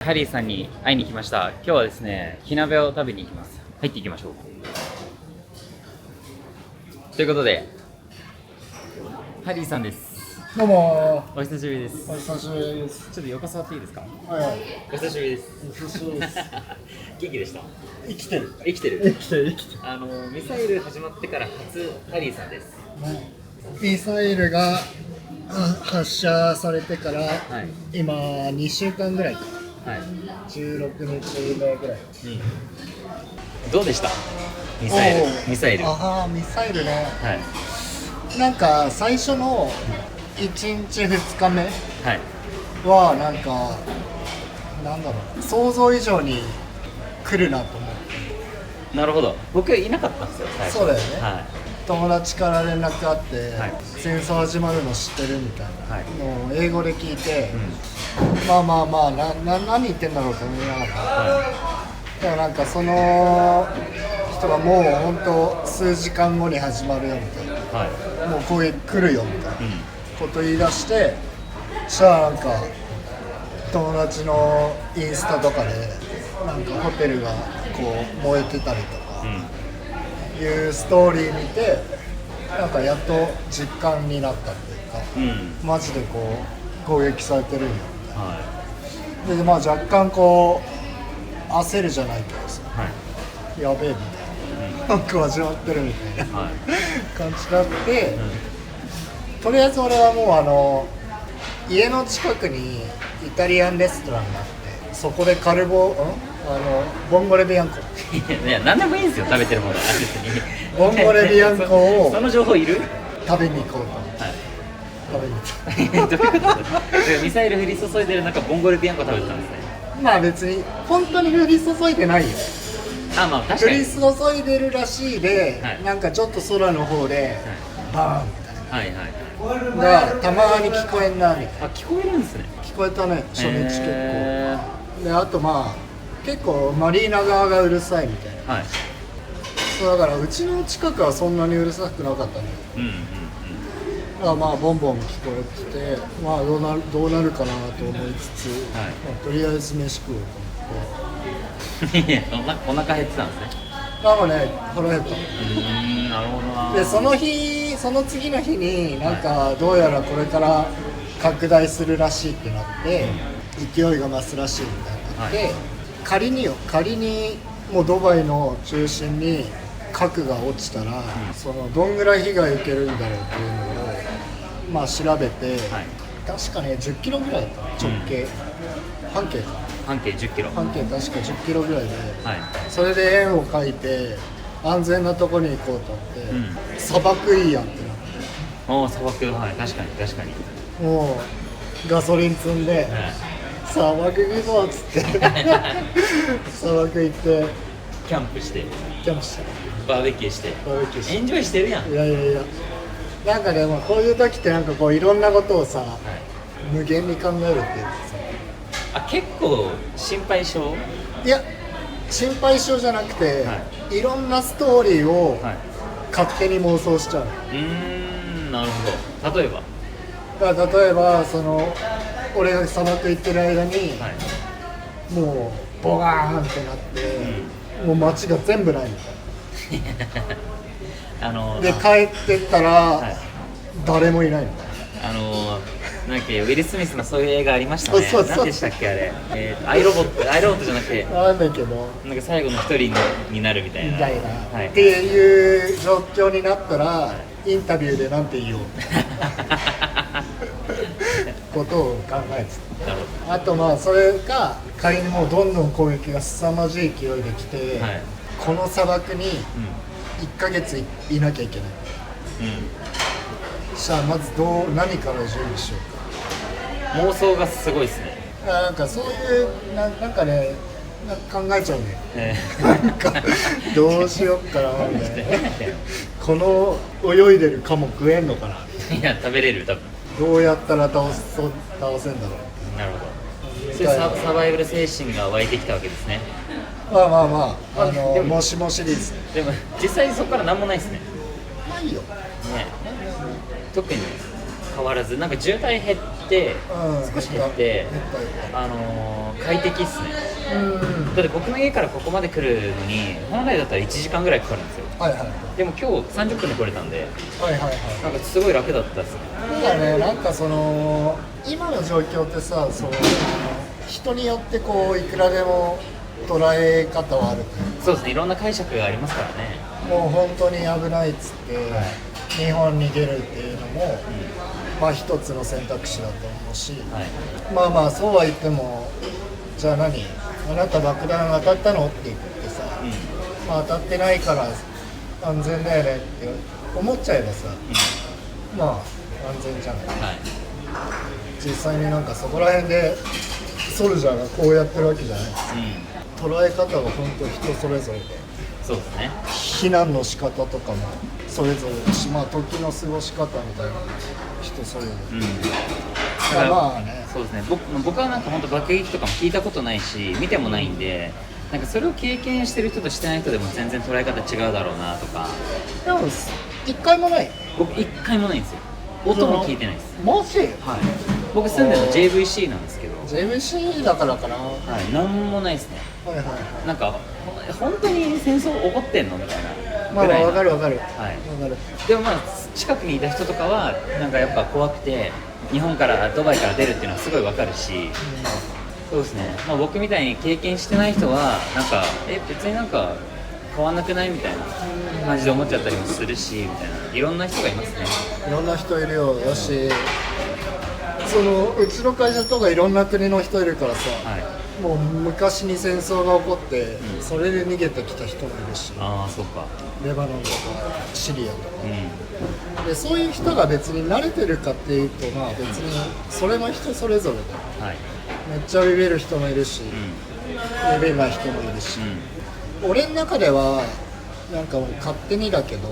ハリーさんに会いに来ました。今日はですね、火鍋を食べに行きます。入っていきましょう。ということで、ハリーさんです。どうもお久しぶりです。お久しぶりです。ちょっと横座っていいですか？はいはい。お久しぶりです。お久しぶりです。元気でした？生きてる。生きてる？生きてる。生きてる。ミサイル始まってから初ハリーさんです。ミサイルが発射されてから、はい、今2週間ぐらいか。はい。16日目ぐらい。どうでした？ミサイル。ミサイル。ああ、ミサイルね。はい。なんか最初の1日2日目はい。はなんかなんだろう、想像以上に来るなと思って。なるほど。僕いなかったんですよ。最初。そうだよね。はい。友達から連絡あって、はい、戦争始まるの知ってるみたいなのを英語で聞いて、まあ何言ってんだろうと思いながら、でもなんかその人がもう本当数時間後に始まるよみたいな、もう攻撃来るよみたいなこと言い出して、そしたらなんか友達のインスタとかでなんかホテルがこう燃えてたりとか、いうストーリー見て、なんかやっと実感になったっていうか、マジでこう攻撃されてるんやみたいな、はい、でまあ若干こう焦るじゃないけどさ、はい、やべえみたいな、なんか始まってるみたいな、はい、感じになって、とりあえず俺はもう家の近くにイタリアンレストランがあって、そこでボンゴレビアンコいや、何でもいいんですよ、食べてるものは。別にボンゴレビアンコをその情報いる？食べに行こうと思って、はい、食べに行ったどういうことミサイル降り注いでる中、ボンゴレビアンコ食べてたんですね。まあ別に本当に降り注いでないよ。まあ確かに降り注いでるらしいで、はい、なんかちょっと空の方で、バーンみたいな、がたまに聞こえんなみたいな。聞こえるんですね。聞こえたね、初日結構。であとまあ結構マリーナ側がうるさいみたいな、はい、そうだからうちの近くはそんなにうるさくなかったね。だからまあボンボン聞こえてて、まあどうなるかなと思いつつ、はい、まあ、とりあえず飯食おうと思って。いや、お腹減ってたんですね。なんかね、腹減った。なるほどな。でその次の日になんかどうやらこれから拡大するらしいってなって、勢いが増すらしいみたいになって、はい、仮にもうドバイの中心に核が落ちたら、そのどんぐらい被害受けるんだろうっていうのをまあ調べて、はい、確かね10キロぐらいだった直径、半径10キロ、半径確か10キロぐらいで、はい、それで円を描いて安全なとこに行こうと思って、砂漠いいやんってなって。砂漠、はい、確かにもうガソリン積んで、砂漠行くぞっつって砂漠行ってキャンプしてバーベキューしてエンジョイしてるやん。いやなんかね、まあ、こういう時ってなんかこういろんなことをさ、はい、無限に考えるっていうかさ、結構心配性？いや心配性じゃなくて、はい、いろんなストーリーを勝手に妄想しちゃう。なるほど。例えばその俺が砂漠行ってる間に、はい、もうボガーンってなって、もう街が全部ないみたいなで帰ってったら、はい、誰もいないみたいな。なんかウィル・スミスのそういう映画ありましたね。何でしたっけあれ、アイロボットじゃなくてなんだけど、なんか最後の一人になるみたいな、はい、っていう状況になったら、はい、インタビューでなんて言おうことを考えてた。あとまあそれが仮にもうどんどん攻撃が凄まじい勢いで来て、はい、この砂漠に1ヶ月いなきゃいけない、じゃあまず何から準備しようか。妄想がすごいですね。なんかそういうなんかね考えちゃうね、なんかどうしよっかなみたいなこの泳いでるカモ食えんのかな。いや食べれる、多分どうやったら倒せんだろう。なるほど。そういうサバイバル精神が湧いてきたわけですね。まあもしもシリーズでも実際そこから何もないですね。ないよね。特に変わらず、なんか渋滞減って、うん少し減って快適っすね。だって僕の家からここまで来るのに本来だったら1時間ぐらいかかるんですよ。はいはいでも今日30分で来れたんで、はいはいはい。なんかすごい楽だったっすね。そうだね、なんかその今の状況ってさ、そう人によってこういくらでも捉え方はある。そうですね、いろんな解釈がありますからね。もう本当に危ないっつって、はい日本に出るっていうのも、まあ一つの選択肢だと思うし、はい、まあまあそうは言っても、じゃあ何、あなた爆弾当たったのって言ってさ、まあ当たってないから安全だよねって思っちゃえばさ、まあ安全じゃない。はい、実際になんかそこら辺でソルジャーがこうやってるわけじゃない。捉え方が本当人それぞれで、そうですね。避難の仕方とかもそれぞれだし、まあ時の過ごし方みたいな人それぞれ、まあね、そうですね。僕はなんか本当爆撃とかも聞いたことないし見てもないんで、なんかそれを経験してる人としてない人でも全然捉え方違うだろうなとか。でも一回もない。僕一回もないんですよ。音も聞いてないです。マジ？はい。僕住んでるの JVC なんですけど。JVC だからかな。ははい。なんもないですね。いはいはい。なんか本当に戦争起こってんのみたいなまあぐらいの。わかるわかる。はい。わかる。でもまあ近くにいた人とかはなんかやっぱ怖くて日本からドバイから出るっていうのはすごいわかるし、そうですね。まあ僕みたいに経験してない人はなんか別になんか変わんなくないみたいな感じで思っちゃったりもするしみたいな、いろんな人がいますね。いろんな人いるよ。だし、そのうちの会社とかいろんな国の人いるからさ、はい。もう昔に戦争が起こって、それで逃げてきた人もいるし、ああ、そっか。レバノンとかシリアとか。うん。でそういう人が別に慣れてるかっていうと、まあ別にそれも人それぞれで、はい。めっちゃビビる人もいるし、ビビらない人もいるし、俺の中ではなんかもう勝手にだけど、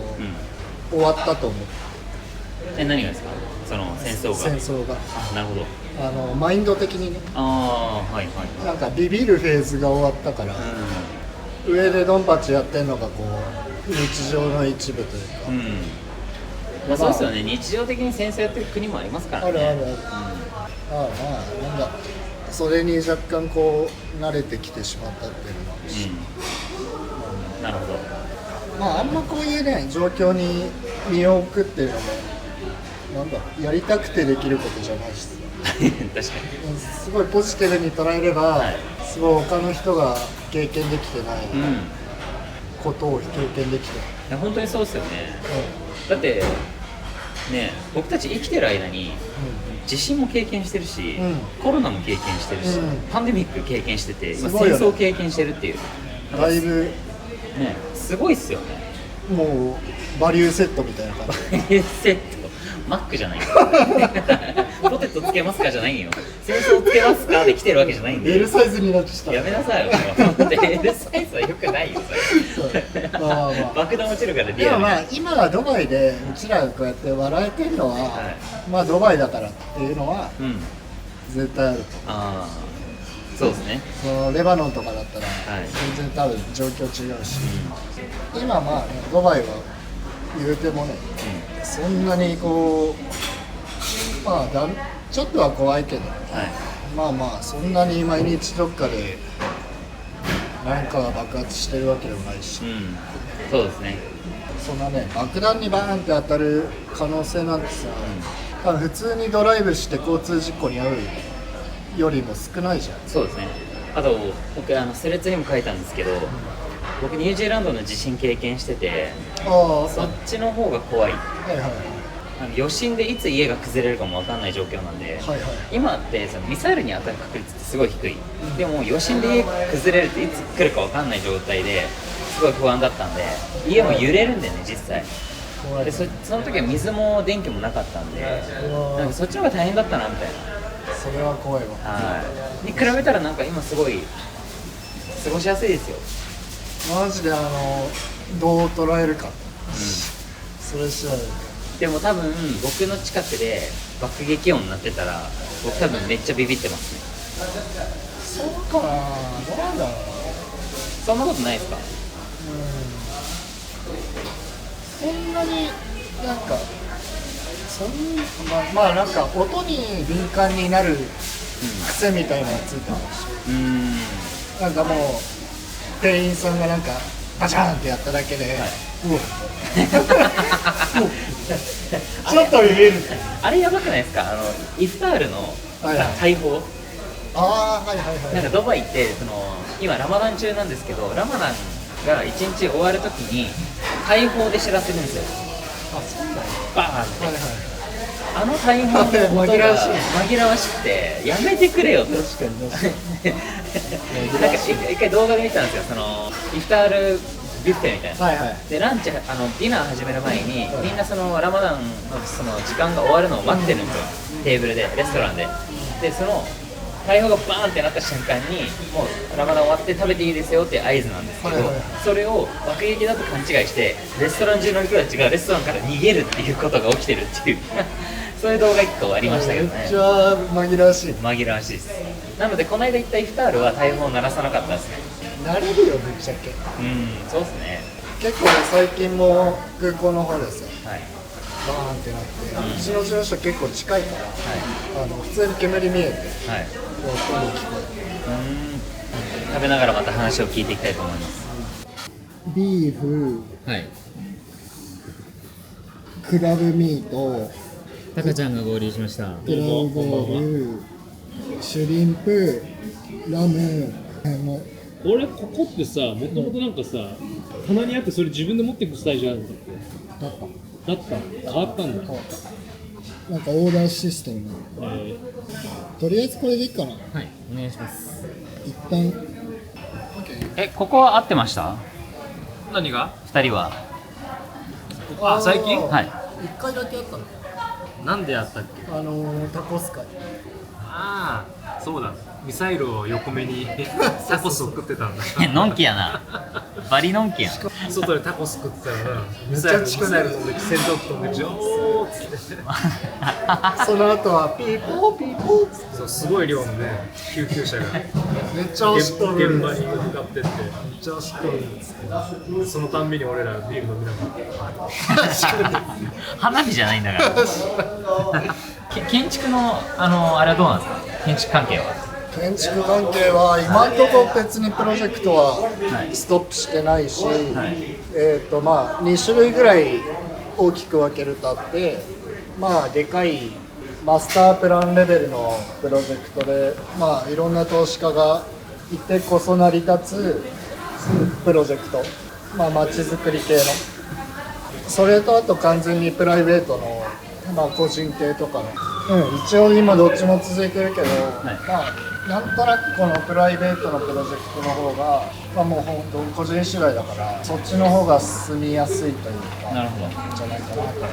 終わったと思う。何がですか？その戦争が。戦争が。あ、なるほど。マインド的にね、ああ、はいはい。なんかビビるフェーズが終わったから、上でドンパチやってんのがこう日常の一部というか、まあそうですよね。日常的に戦争やってる国もありますからね。あるあるある。まあなんだ、それに若干こう慣れてきてしまったっていうのもあるし、なるほど。まああんまこういうね状況に身を置くっていうのもなんだやりたくてできることじゃないし、確かに。すごいポジティブに捉えれば、はい、すごい他の人が経験できてないことを経験できてる。いや本当にそうですよね。だってね、僕たち生きてる間に地震も経験してるし、コロナも経験してるし、パンデミック経験してて、今戦争経験してるっていう、だいぶね、すごいっすよね。もうバリューセットみたいな感じ。バリューセットマックじゃないよポテトつけますかじゃないよ。戦争つけますかで来てるわけじゃないんで。 L サイズになってきた。やめなさいよ。L サイズはよくないよそれ。爆弾落ちるからリアルに。でもまあ今はドバイでうちらがこうやって笑えてるのは、まあドバイだからっていうのは絶対あると。ああ、そうですね。そのレバノンとかだったら全然多分状況違うし、今まあねドバイは言うてもね、そんなにこうまあちょっとは怖いけど、まあまあそんなに毎日どっかで何かが爆発してるわけでもないし、そうですね。そんなね爆弾にバーンって当たる可能性なんてさ、多分普通にドライブして交通事故に遭うよりも少ないじゃん。そうですね。あと僕スレッズにも書いたんですけど、僕ニュージーランドの地震経験してて、そっちの方が怖い。余震でいつ家が崩れるかも分かんない状況なんで、今ってそのミサイルに当たる確率ってすごい低い、でも余震で家崩れるっていつ来るか分かんない状態ですごい不安だったんで、家も揺れるんでね実際で、その時は水も電気もなかったんで、なんかそっちの方が大変だったなみたいな。それは怖いわ。に比べたらなんか今すごい過ごしやすいですよ。マジでどう捉えるか、それ次第。でも多分僕の近くで爆撃音になってたら僕多分めっちゃビビってますね。そうかな、どうなんだろう。そんなことないですか？そんなになんかまあなんか音に敏感になる癖みたいなのがついてました。なんかもう店員さんがなんかバチャーンってやっただけで、ちょっと揺れる。あれやばくないですか？イフタールの大砲。なんかドバイって今ラマダン中なんですけど、ラマダンが1日終わるときに大砲で知らせるんですよ。バーンって。あの大砲の音が紛らわしくてやめてくれよと。確かになんか一回動画で見たんですよ。イフタールビュッフェみたいな、でランチディナー始める前にみんなラマダンの時間が終わるのを待ってるんですよ、テーブルでレストランで。で大砲がバーンってなった瞬間にもうラマダン終わって食べていいですよって合図なんですけど、それを爆撃だと勘違いしてレストラン中の人たちがレストランから逃げるっていうことが起きてるっていうそういう動画1個ありましたけどね。めっちゃ紛らわしい。紛らわしいです。なのでこの間行ったイフタールは大砲を鳴らさなかったですね。慣れるよぶっちゃけ。そうですね。結構ね最近も空港の方ですよ、バーンってなって、うちの事務所結構近いから、普通に煙見えて、音も聞こえて、食べながらまた話を聞いていきたいと思います。ビーフ、クラブミート、タカちゃんが合流しました。クラブボール、シュリンプ、ラム、俺ここってさ、もともとなんかさ、棚にあってそれ自分で持っていくスタイルじゃなかったっけ？だった変わったんだ。なんかオーダーシステム、とりあえずこれでいいかな。お願いします。一旦ここは合ってました？何が2人は。最近？1回だけあったの。なんでやったっけ？タコス会。そうだ。ミサイルを横目にタコスを食ってたんだ。のんきやな。バリのんきやん。外でタコス食ってたらな、ミサイル飛んで戦闘機飛んでジョーッつってその後はピーポーピーポーっつって、そうすごい量のね救急車がめっちゃ押しとる、現場に向かってって、めっちゃ押しとるっつって、そのたんびに俺らビール飲みながら花火じゃないんだから建築のあれはどうなんですか？建築関係は。建築関係は今のところ別にプロジェクトはストップしてないし、まあ2種類ぐらい大きく分けるとあって、まあでかいマスタープランレベルのプロジェクトで、まあいろんな投資家がいてこそ成り立つプロジェクト、まあ街づくり系の、それとあと完全にプライベートの、まあ個人系とかの、一応今どっちも続いてるけど、まあなんとなくこのプライベートのプロジェクトの方が、まあ、もう本当個人次第だからそっちの方が進みやすいというか、なるほどじゃないかなと。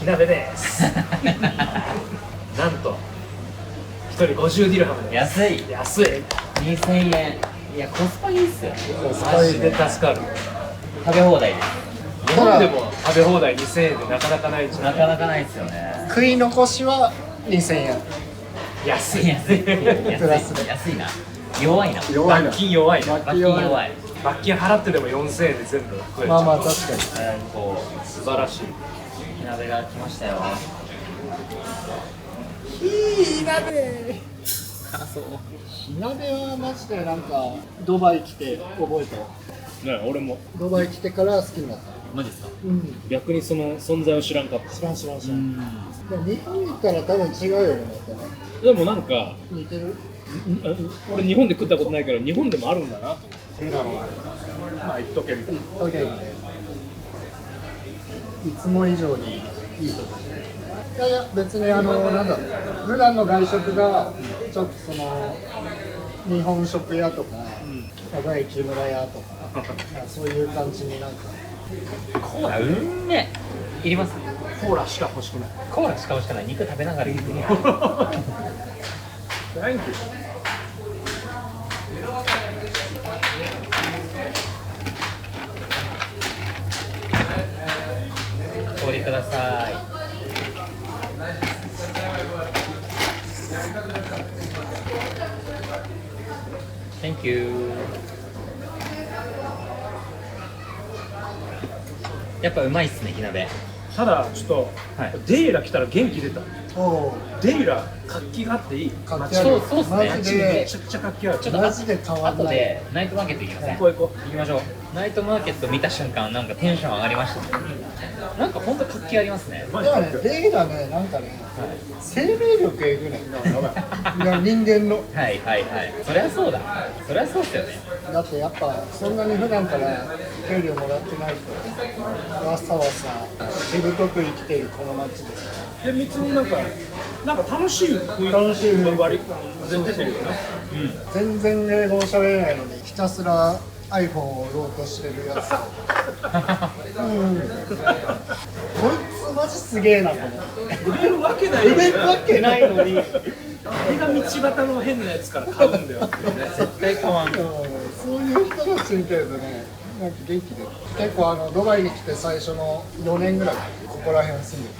火鍋ですなんと1人50ディルハムで安い。2000円。いやコスパいいっすよ。マジで助かる。食べ放題です。日本でも食べ放題2000円でなかなかないじゃん。なかなかないっすよね。食い残しは2000円。安いプラスで安いな。弱いな。罰金弱いな。罰金弱い。罰金払ってでも4000円で全部食えちゃう。まあまあ確かに素晴らしい。火鍋が来ましたよ。火鍋。火鍋はマジでなんかドバイ来て覚えた。ね、俺もドバイ来てから好きになった。マジですか？逆にその存在を知らんかった。知らん。でも日本に行ったら多分違うよね。でもなんか似てる。俺日本で食ったことないから日本でもあるんだなと思って。まあ言っとけみたいな。いつも以上にいいところ。いや別になんだろう、普段の外食がちょっと日本食屋とか、高い木村屋とか、そういう感じになんか。コーラうんめえ。いります？コーラしか欲しくない。コーラしか欲しくない。肉食べながら言ってみよう。Thank you。お降りください。Thank you。やっぱうまいっすね、火鍋。ただちょっと、はい、デイラ来たら元気出た。おデイラ活気があっていい。活気ある。そうっすね。マジでめちゃくちゃ活気ある。ちょっとマジで変わんない。後でナイトマーケット行きません？行こう行こ行きましょう。ナイトマーケット見た瞬間なんかテンション上がりましたね。なんか本当活気ありますね。う。マでもね、ジで。レイがね、なんかね、生命力えぐね。人間の。はいはいはい。そりゃそうだ。そりゃそうっすよね。だってやっぱそんなに普段から給料もらってないとわさわさしぶとく生きているこの街ですで別になんか楽しい雰囲気。楽しい雰囲気割り全然出てるよね。全然英語を喋れないのにひたすら iPhone を売ろうとしてるやつうんこいつマジすげえなと思って売れるわけないよ売れるわけないのに誰が道端の変なやつから買うんだよっていうね。絶対買わん。そういう人たち見てるとねなんか元気で結構ドバイに来て最初の4年ぐらいここら辺住んでる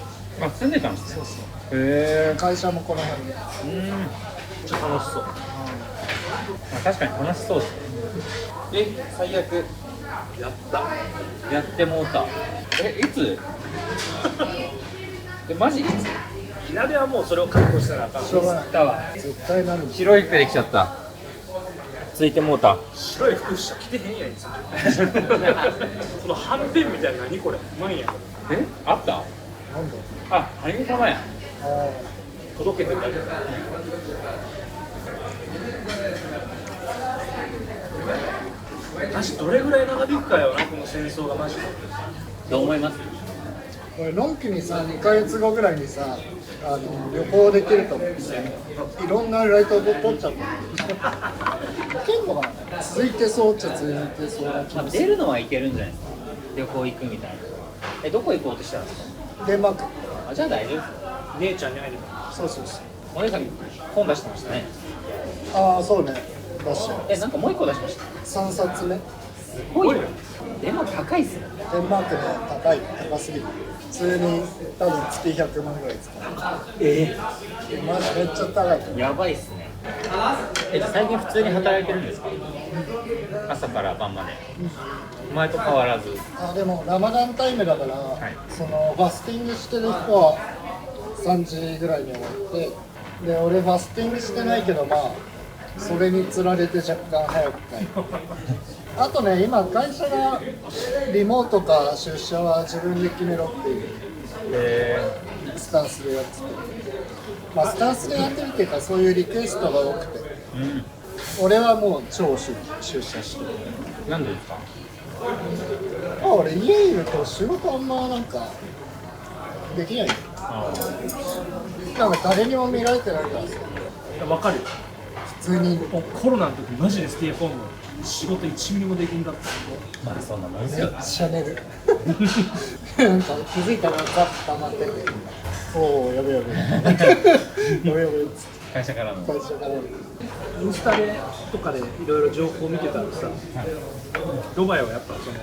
あ、住んでたんですね。そうそうへ会社もこの辺でえ。めっちゃ楽しそう。まあ、確かに楽しそうですね。最悪やったやってもうた。いつマジいつ火鍋はもうそれを確保したらあかん。しょうがないだわ。絶対なるんだ白い服できちゃった。ついてもうた。白い服しか着てへんやんいつもこのはんぺんみたいな何これうまいやん。えあったなんだあ、はゆみ様や。あ届けてるだけだ。マジどれぐらい長引くかよなこの戦争がマジで。どう思います？これのんきにさ2ヶ月後ぐらいにさ旅行できると思ってさいろんなライトを取っちゃったいけんのかな続いてそうっちゃ続いてそうな気まあ、がする出るのはいけるんじゃないですか。旅行行くみたいな。どこ行こうとしたんですか？デンマークあ、じゃあ大丈夫です。姉ちゃんに会いに行く。そうそうそうお姉さん本出してましたね。ああそうね出してなんかもう一個出しました。3冊目すごいよ。でも高いっすね。デンマークね高すぎる普通に多分月100万ぐらい使うマジめっちゃ高いやばいっすね。じゃあ最近普通に働いてるんですか？朝から晩まで。前と変わらず。でもラマダンタイムだから、いそのファスティングしてる人は3時ぐらいに終わってで俺ファスティングしてないけどまあそれにつられて若干早く帰るあとね今会社がリモートか出社は自分で決めろっていうスタンスでやっててまあスタンスでやってるっていうかそういうリクエストが多くて、俺はもう超出社してるなんでですか？俺家いると仕事あんまなんかできないよなんか誰にも見られてないからさわかるよ。普通にもうコロナの時マジでステイホーム仕事1ミリもできんだった。まあそんなもんですめっよ。ちゃ寝るなんか気づいたらザッと溜まってておおやべやべやべやべっつって会社からの。会社からインスタでとかでいろいろ情報を見てたらさ、ドバイはやっぱその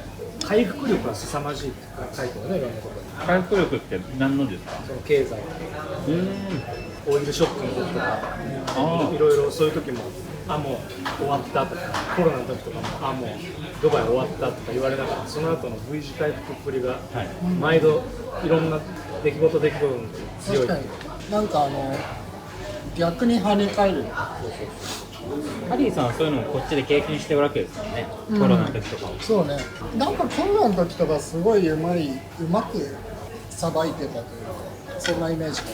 回復力が凄まじいって書いてるねいろんなところに。回復力って何のですか？その経済、オイルショックの時とか、いろいろそういう時ももう終わったとか、コロナの時とかももうドバイ終わったとか言われながら、その後の V 字回復っぷりが毎度いろんな出来事に強い。確かになんか逆に跳ね返るハリーさんはそういうのをこっちで経験してるわけですよね、コロナの時とかも。そうねなんかコロナの時とかすごいうまくさばいてたというかそんなイメージか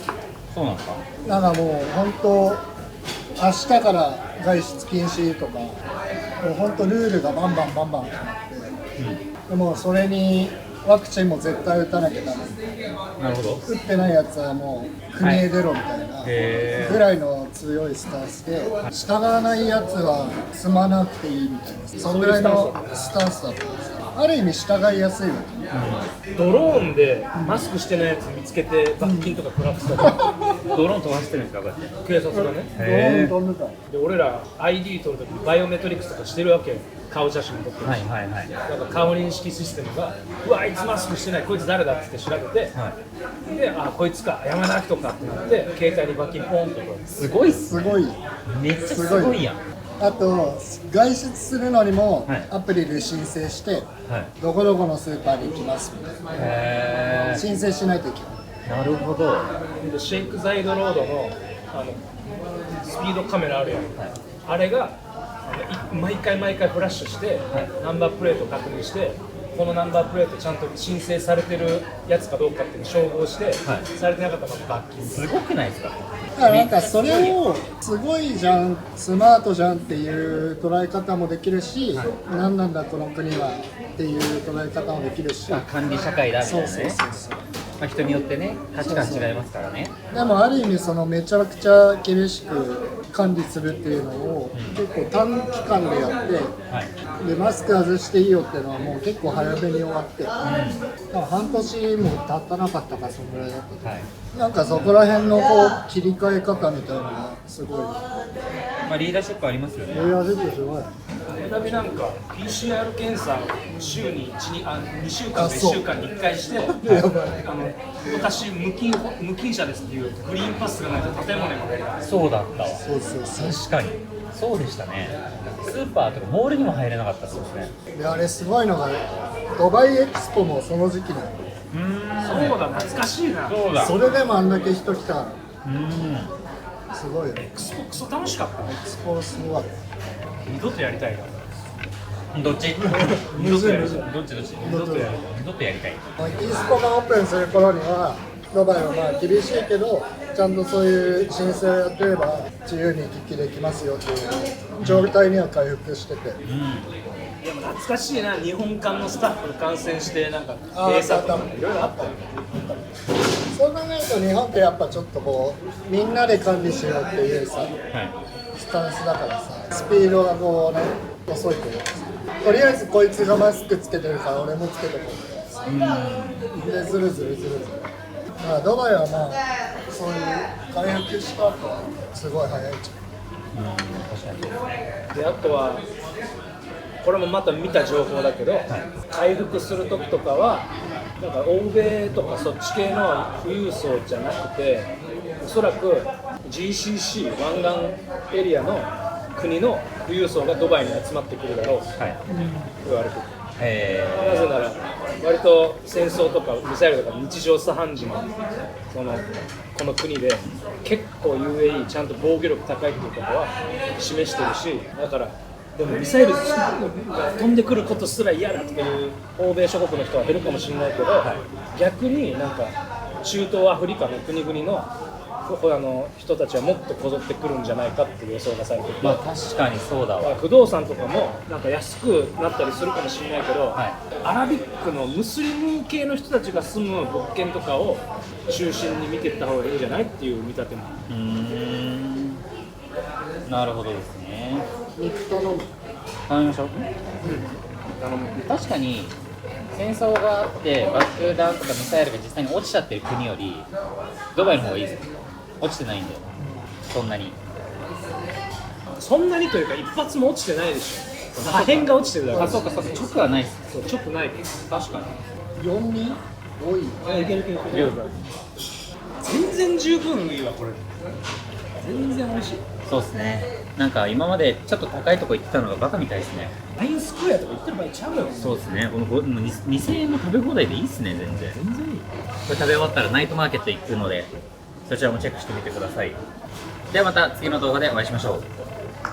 そうなんですか？なんかもう本当明日から外出禁止とかもう本当ルールがバンバン決まって、でもそれにワクチンも絶対打たなきゃダメなるほど。打ってないやつはもう国へ出ろみたいなぐらいの強いスタンスで従わないやつは積まなくていいみたいなそんぐらいのスタンスだったんですよある意味従いやすいわけドローンでマスクしてないやつ見つけて罰金とか食らってたり、ドローン飛ばしてるんですか、こうやって。警察がね。ドローン飛んでたで俺ら ID 取るときにバイオメトリクスとかしてるわけよ。顔写真撮ってるし、はいはいはい。なんか顔認識システムがうわあいつマスクしてないこいつ誰だっつって調べて、でこいつか山田明人かってなって携帯に罰金ポンとかすごいっす。すごいめっちゃすごいやん。あと外出するのにもはいアプリで申請して、はいどこどこのスーパーに行きますみたいなへ申請しないといけない。なるほど。でシェイクザイドロードのスピードカメラあるやん、あれが毎回フラッシュして、ナンバープレート確認して、このナンバープレートちゃんと申請されてるやつかどうかっていうのを照合して、されてなかったら罰金。すごくないですか？だからなんかそれをすごいじゃん、スマートじゃんっていう捉え方もできるし、何なんだこの国はっていう捉え方もできるし、管理社会だみたいなね。そうそうそうそう。まあ、人によってね、価値観違いますからね。でもある意味そのめちゃくちゃ厳しく管理するっていうのを結構短期間でやって、はい。でマスク外していいよっていうのはもう結構早めに終わって、多分半年も経たなかったかそのぐらいだった。はい。なんかそこら辺のこう切り替え方みたいなのがすごい。まあ、リーダーシップありますよね。いや、すごい。選びなんか PCR 検査を週に2週間か1週間に1回して、私無菌者ですっていうグリーンパスがないと建物にも入れない。そうだったわ。そうそうそう。確かに。そうでしたね。スーパーとかモールにも入れなかったそうですね。であれすごいのがドバイエクスポもその時期なの。そうだ、懐かしいな。そうだ。それでもあんだけ人来たの。すごいよ。クソ楽しかったね。エクスポすごい。二度とやりたいな。どっち？二度とやりたい。どっち？二度とやりたい。二度とやりたい。エキスポがオープンする頃にはドバイはまあ厳しいけどちゃんとそういう申請をやってれば自由に行き来できますよっていう状態には回復してて、いや懐かしいな、日本館のスタッフ感染してなんかあー閉鎖とかいろいろあったよね。そう考えると日本ってやっぱちょっとこうみんなで管理しようっていうさはい。スタンスだからさスピードがこうね遅いというかさとりあえずこいつがマスクつけてるから俺もつけてこうでずるずるずるずる。まあドバイはまあそういう回復した後はすごい早いじであとはこれもまた見た情報だけど、回復する時とかはなんか欧米とかそっち系の富裕層じゃなくておそらく GCC 湾岸エリアの国の富裕層がドバイに集まってくるだろうと言われてる。なぜなら割と戦争とかミサイルとか日常茶飯事のこの国で結構 UAE ちゃんと防御力高いっていうことは示してるし、だからでもミサイルが飛んでくることすら嫌だっていう欧米諸国の人は減るかもしれないけど、逆になんか中東アフリカの国々の人たちはもっとこぞってくるんじゃないかっていう予想がされてて、まあ確かにそうだわ。不動産とかもなんか安くなったりするかもしれないけど、アラビックのムスリム系の人たちが住む物件とかを中心に見ていった方がいいんじゃないっていう見立ても。なるほどですね。肉頼む。頼みましょう。確かに戦争があって爆弾とかミサイルが実際に落ちちゃってる国よりドバイの方がいいですよ。落ちてないんで、そんなにというか一発も落ちてないでしょ。破片が落ちてるだけ。そうか直はないです。そうちょっとない。確かに。 4人多い。いける。全然十分いいわこれ。全然美味しい。そうですね。なんか今までちょっと高いとこ行ってたのがバカみたいですね。ラインスクエアとか行ってる場合ちゃうよ。そうですね。この2000円の食べ放題でいいっすね、全然。全然いい。これ食べ終わったらナイトマーケット行くので、そちらもチェックしてみてください。ではまた次の動画でお会いしましょう。